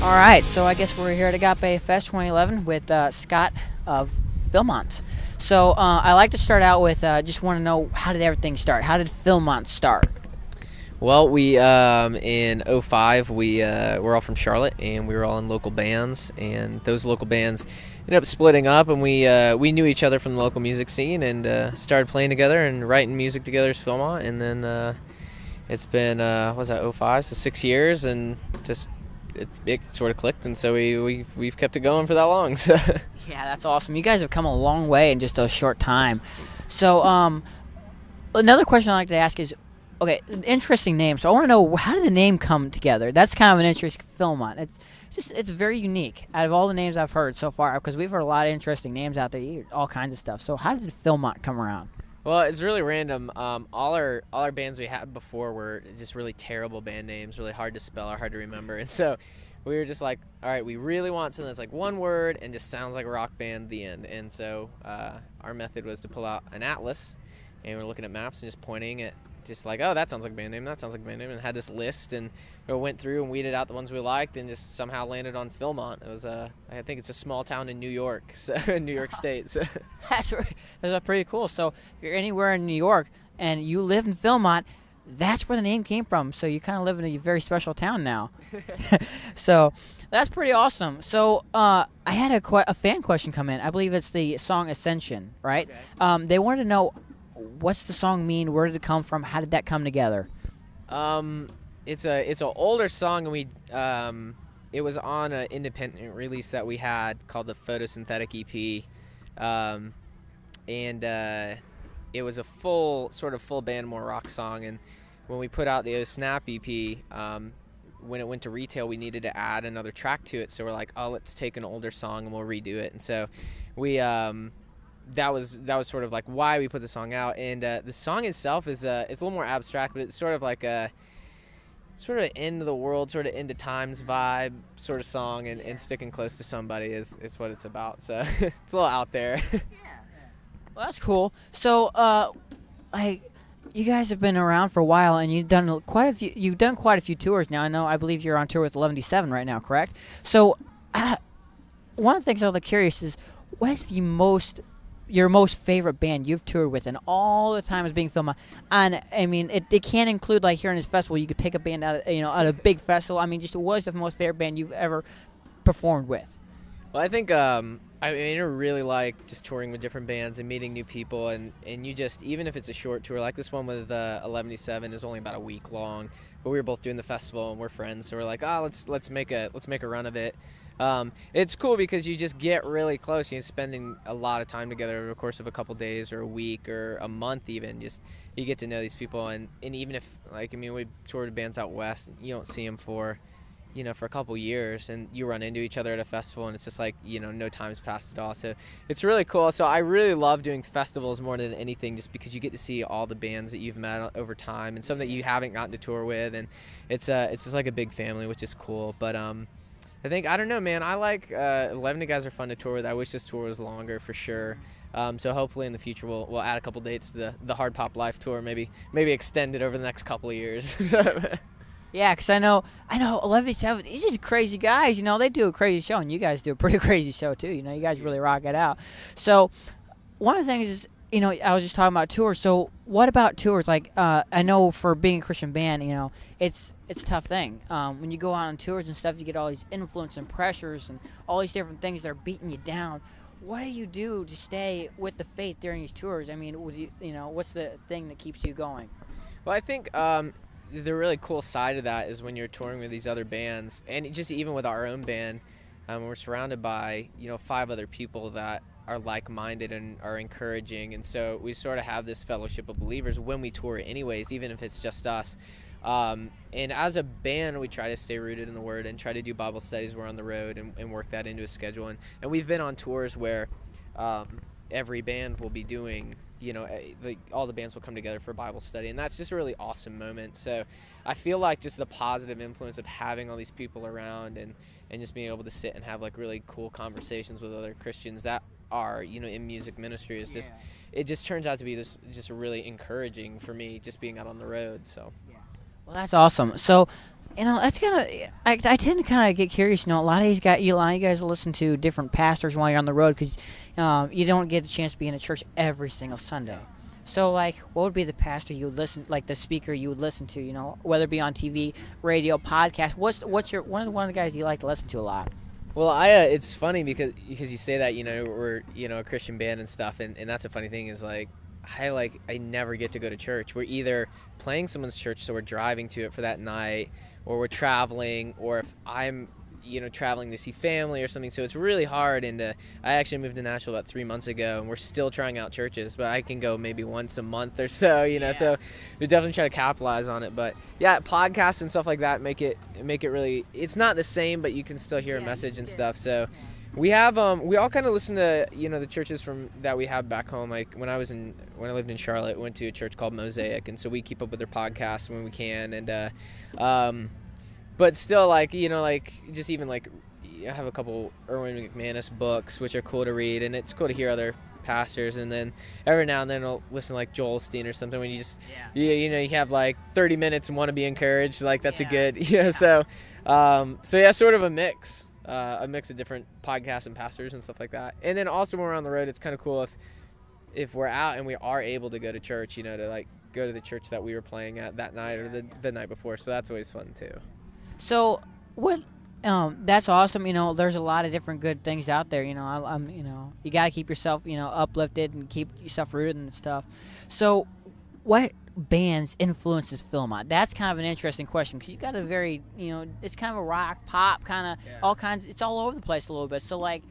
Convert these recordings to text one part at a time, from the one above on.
All right, so I guess we're here at Agape Fest 2011 with Scott of Philmont. So I like to start out with just want to know, how did everything start? How did Philmont start? Well, we in '05 we were all from Charlotte, and we were all in local bands, and those local bands ended up splitting up, and we knew each other from the local music scene, and started playing together and writing music together as Philmont, and then it's been what was that, '05, so 6 years, and just it sort of clicked, and so we've kept it going for that long. So. Yeah, that's awesome. You guys have come a long way in just a short time. So another question I'd like to ask is, okay, an interesting name. So I want to know, how did the name come together? That's kind of an interesting Philmont. It's very unique out of all the names I've heard so far, because we've heard a lot of interesting names out there, all kinds of stuff. So how did Philmont come around? Well, it's really random. All our bands we had before were just really terrible band names, really hard to spell or hard to remember, and so we were just like, all right, we really want something that's like one word and just sounds like a rock band, the end. And so our method was to pull out an atlas, and we're looking at maps and just pointing at, just like, oh, that sounds like a band name, that sounds like a band name, and had this list, and we went through and weeded out the ones we liked, and just somehow landed on Philmont. It was I think it's a small town in New York, so in New York State. So. That's pretty cool. So if you're anywhere in New York and you live in Philmont, that's where the name came from. So you kind of live in a very special town now. So that's pretty awesome. So I had a fan question come in. I believe it's the song Ascension, right? Okay. They wanted to know, what's the song mean? Where did it come from? How did that come together? It's an older song, and we it was on an independent release that we had called the Photosynthetic EP, and it was a full band, more rock song. And when we put out the Oh Snap EP, when it went to retail, we needed to add another track to it. So we're like, oh, let's take an older song and we'll redo it. And so we that was sort of like why we put the song out. And the song itself is it's a little more abstract, but it's sort of like a sort of end of the world, sort of end of times vibe sort of song, and sticking close to somebody is what it's about. So it's a little out there. Well, that's cool. So you guys have been around for a while, and you've done quite a few tours now. I believe you're on tour with 11D7 right now, correct? So one of the things I'm curious is, what is your most favorite band you've toured with, and all the time is being filmed? And I mean, it can't include, like, here in this festival, you could pick a band out of a big festival. I mean, just what is the most favorite band you've ever performed with? Well, I think I really like just touring with different bands and meeting new people, and you just, even if it's a short tour, like this one with 11D7 is only about a week long, but we were both doing the festival and we're friends, so we're like, oh, let's make a run of it. It's cool because you just get really close. You're spending a lot of time together over the course of a couple days or a week or a month even. Just you get to know these people, and even if, like, I mean, we toured bands out west, you don't see them for a couple years, and you run into each other at a festival, and it's just like, no time's passed at all. So it's really cool. So I really love doing festivals more than anything, just because you get to see all the bands that you've met over time and some that you haven't gotten to tour with, and it's just like a big family, which is cool. But I think, I don't know, man, I like 11 guys are fun to tour with. I wish this tour was longer for sure. So hopefully in the future we'll add a couple dates to the Hard Pop Life tour, maybe extend it over the next couple of years. Yeah, because I know 11D7, these are crazy guys. They do a crazy show, and you guys do a pretty crazy show too. You guys really rock it out. So one of the things is, I was just talking about tours. So what about tours? Like, I know for being a Christian band, it's a tough thing. When you go out on tours and stuff, you get all these influence and pressures and all these different things that are beating you down. What do you do to stay with the faith during these tours? I mean, what's the thing that keeps you going? Well, I think the really cool side of that is when you're touring with these other bands, and just even with our own band, we're surrounded by 5 other people that are like-minded and are encouraging, and so we sort of have this fellowship of believers when we tour anyways, even if it's just us. And as a band, we try to stay rooted in the Word and try to do Bible studies when we're on the road, and work that into a schedule. And we've been on tours where every band will be doing, all the bands will come together for Bible study, and that's just a really awesome moment. So I feel like just the positive influence of having all these people around, and just being able to sit and have like really cool conversations with other Christians that are, in music ministry is just, it just turns out to be just really encouraging for me, just being out on the road. So. Well, that's awesome. So That's kind of. I tend to kind of get curious. A lot of these guys, a lot of you guys listen to different pastors while you're on the road because you don't get a chance to be in a church every single Sunday. So, like, what would be the pastor you would listen, like the speaker you would listen to? Whether it be on TV, radio, podcast. What's your one of the guys you like to listen to a lot? Well, it's funny because you say that we're a Christian band and stuff, and that's a funny thing is like. I never get to go to church. We're either playing someone's church, so we're driving to it for that night, or we're traveling, or if I'm, traveling to see family or something. So it's really hard. And I actually moved to Nashville about 3 months ago, and we're still trying out churches, but I can go maybe once a month or so, So we definitely try to capitalize on it. But yeah, podcasts and stuff like that make it really. It's not the same, but you can still hear a message and stuff. So. We have we all kind of listen to the churches that we have back home. Like when I lived in Charlotte, we went to a church called Mosaic, and so we keep up with their podcasts when we can. And but still just even I have a couple Erwin McManus books which are cool to read, and it's cool to hear other pastors. And then every now and then I'll listen to like Joel Osteen or something when you just you have like 30 minutes and want to be encouraged. Like that's a good So sort of a mix. A mix of different podcasts and pastors and stuff like that. And then also when we're on the road, it's kind of cool if we're out and we are able to go to church, to like go to the church that we were playing at that night or the night before. So that's always fun too. So what? That's awesome. There's a lot of different good things out there. I'm you got to keep yourself uplifted and keep yourself rooted and stuff. So what bands influences Philmont? That's kind of an interesting question because you got a very it's kind of a rock pop kind of all kinds. It's all over the place a little bit. So like,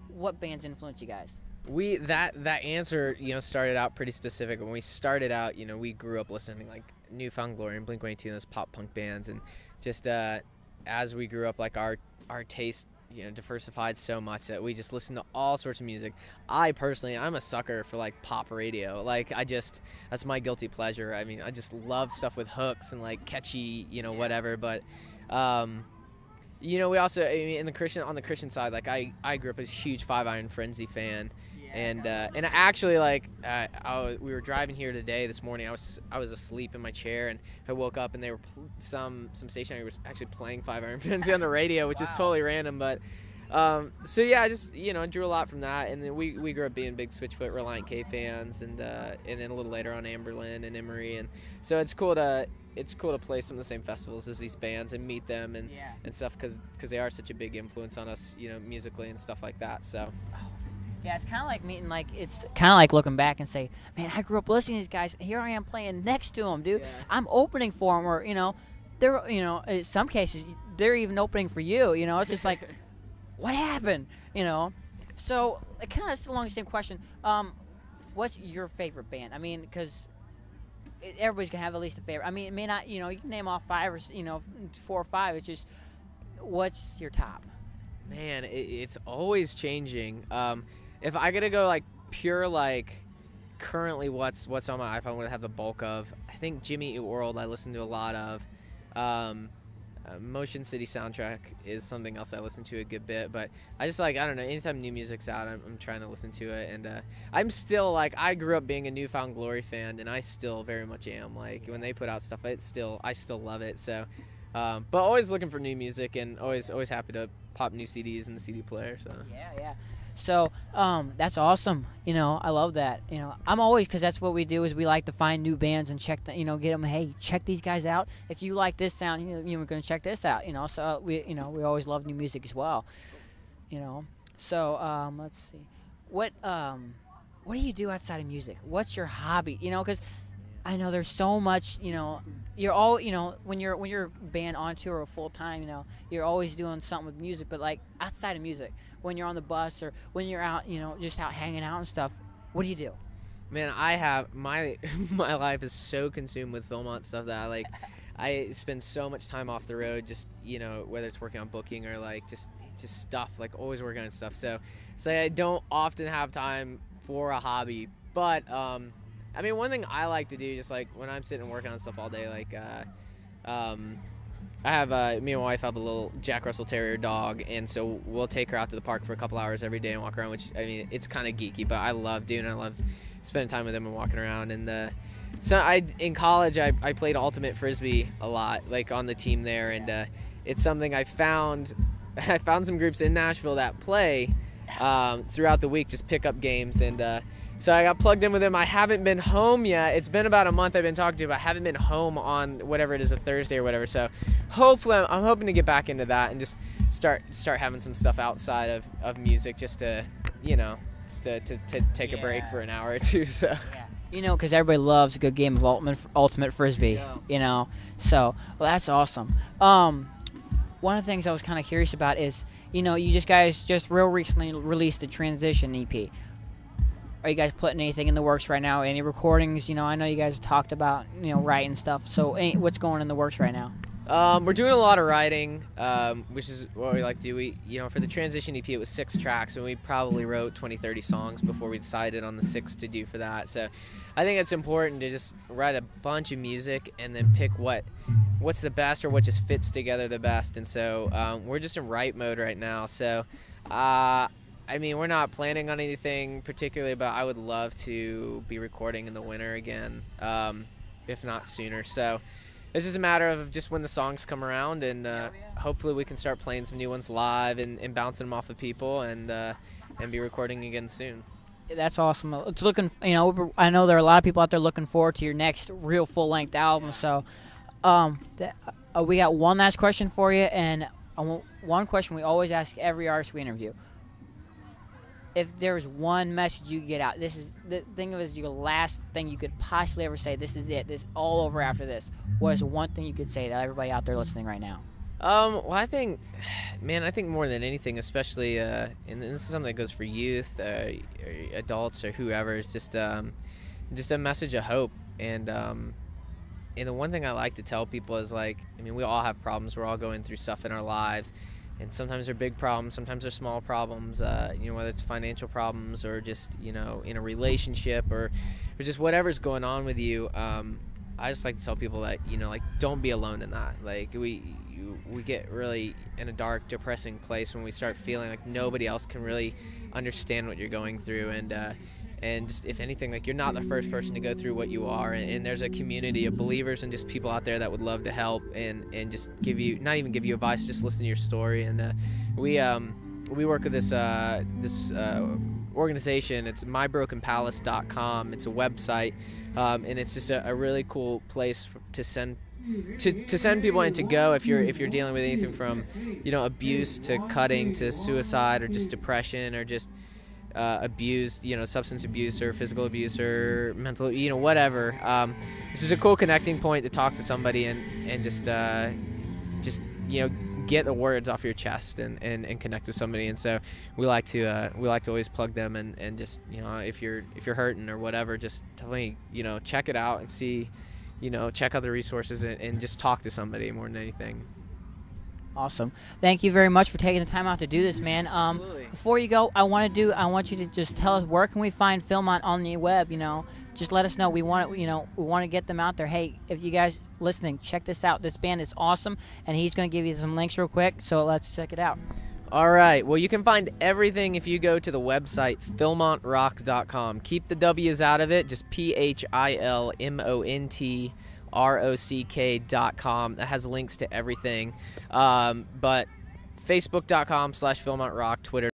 what bands influence you guys? That answer started out pretty specific. When we started out, we grew up listening like Newfound Glory and Blink-182 and those pop punk bands, and just as we grew up, like our taste diversified so much that we just listen to all sorts of music. I'm a sucker for like pop radio. Like that's my guilty pleasure. I mean, I just love stuff with hooks and like catchy, whatever. But we also, on the Christian side, like I grew up as a huge Five Iron Frenzy fan. And actually, we were driving here this morning. I was asleep in my chair, and I woke up, and they were some station was actually playing Five Iron Frenzy on the radio, which is totally random. But I just drew a lot from that, and then we grew up being big Switchfoot, Reliant K fans, and then a little later on Amberlin and Emery, and so it's cool to play some of the same festivals as these bands and meet them and stuff because they are such a big influence on us, musically and stuff like that. So. Yeah, it's kind of like meeting, it's kind of like looking back and say, man, I grew up listening to these guys. Here I am playing next to them, dude. Yeah. I'm opening for them, or, they're, in some cases, they're even opening for you. It's just like, what happened? So, kind of still along the same question. What's your favorite band? I mean, because everybody's going to have at least a favorite. I mean, it may not, you can name off 5 or, 4 or 5. It's just, what's your top? Man, it's always changing. If I gotta go pure currently what's on my iPhone, what I have the bulk of, I think Jimmy Eat World I listen to a lot of. Motion City Soundtrack is something else I listen to a good bit, but I just I don't know, anytime new music's out, I'm trying to listen to it. And I'm still I grew up being a Newfound Glory fan, and I still very much am. When they put out stuff, I still love it. So but always looking for new music, and always happy to pop new CDs in the CD player. So yeah. So that's awesome. I love that. I'm always, because that's what we do, is we like to find new bands and check get them. Hey, check these guys out. If you like this sound, we're going to check this out. So we always love new music as well. So let's see, what do you do outside of music? What's your hobby? Because I know there's so much, you're all, when you're a band on tour or full time, you're always doing something with music, but outside of music, when you're on the bus or when you're out, just out hanging out and stuff, what do you do? Man, I have my life is so consumed with Philmont stuff that I spend so much time off the road, just, whether it's working on booking or just stuff, always working on stuff. So it's I don't often have time for a hobby, but, I mean, one thing I like to do, just when I'm sitting and working on stuff all day, I have me and my wife have a little Jack Russell Terrier dog, and so we'll take her out to the park for a couple hours every day and walk around. Which, I mean, it's kind of geeky, but I love doing it. I love spending time with them and walking around. And So in college I played ultimate frisbee a lot, like on the team there, and it's something I found. I found some groups in Nashville that play throughout the week, just pick up games, and so I got plugged in with them. I haven't been home yet. It's been about a month I've been talking to you, but I haven't been home on whatever it is, a Thursday or whatever. So hopefully I'm hoping to get back into that and just start having some stuff outside of music, just to take a break for an hour or two. So. Yeah. Because everybody loves a good game of ultimate frisbee. Yeah. So that's awesome. One of the things I was kind of curious about is, you guys just real recently released the Transition EP. Are you guys putting anything in the works right now? Any recordings? I know you guys talked about, writing stuff. So what's going in the works right now? We're doing a lot of writing, which is what we like to do. We, for the Transition EP, it was 6 tracks, and we probably wrote 20, 30 songs before we decided on the 6 to do for that. So I think it's important to just write a bunch of music and then pick what's the best or what just fits together the best. And so we're just in write mode right now. So, we're not planning on anything particularly, but I would love to be recording in the winter again, if not sooner. So it's just a matter of just when the songs come around, and hopefully we can start playing some new ones live and bouncing them off of people, and be recording again soon. That's awesome. It's looking, I know there are a lot of people out there looking forward to your next real full-length album. So we got one last question for you, and one question we always ask every artist we interview. If there's one message you get out, think of it as your last thing you could possibly ever say. This is it. This is all over after this. What is one thing you could say to everybody out there listening right now? Well, I think more than anything, especially, and this is something that goes for youth, adults, or whoever, is just a message of hope. And the one thing I like to tell people is, we all have problems. We're all going through stuff in our lives. And sometimes they're big problems, sometimes they're small problems, whether it's financial problems or just, in a relationship or just whatever's going on with you. I just like to tell people that, don't be alone in that. We get really in a dark, depressing place when we start feeling like nobody else can really understand what you're going through. And just, if anything, you're not the first person to go through what you are, and there's a community of believers and just people out there that would love to help and just give you, not even give you advice, just listen to your story. And we work with this organization. It's mybrokenpalace.com. It's a website, and it's just a really cool place to send people in to go if you're dealing with anything from abuse to cutting to suicide or just depression or just abuse, substance abuse or physical abuse or mental, whatever. This is a cool connecting point to talk to somebody and just get the words off your chest and connect with somebody. And so we like to always plug them and just, if you're hurting or whatever, just definitely, check it out and see, check out the resources and just talk to somebody more than anything. Awesome. Thank you very much for taking the time out to do this, man. Absolutely. Before you go, I want you to just tell us, where can we find Philmont on the web? Just let us know. We want to get them out there. Hey, if you guys listening, check this out. This band is awesome, and he's going to give you some links real quick. So let's check it out. All right. Well, you can find everything if you go to the website philmontrock.com. Keep the W's out of it. Just PHILMONTROCK.com. That has links to everything. But Facebook.com/PhilmontRock, Twitter.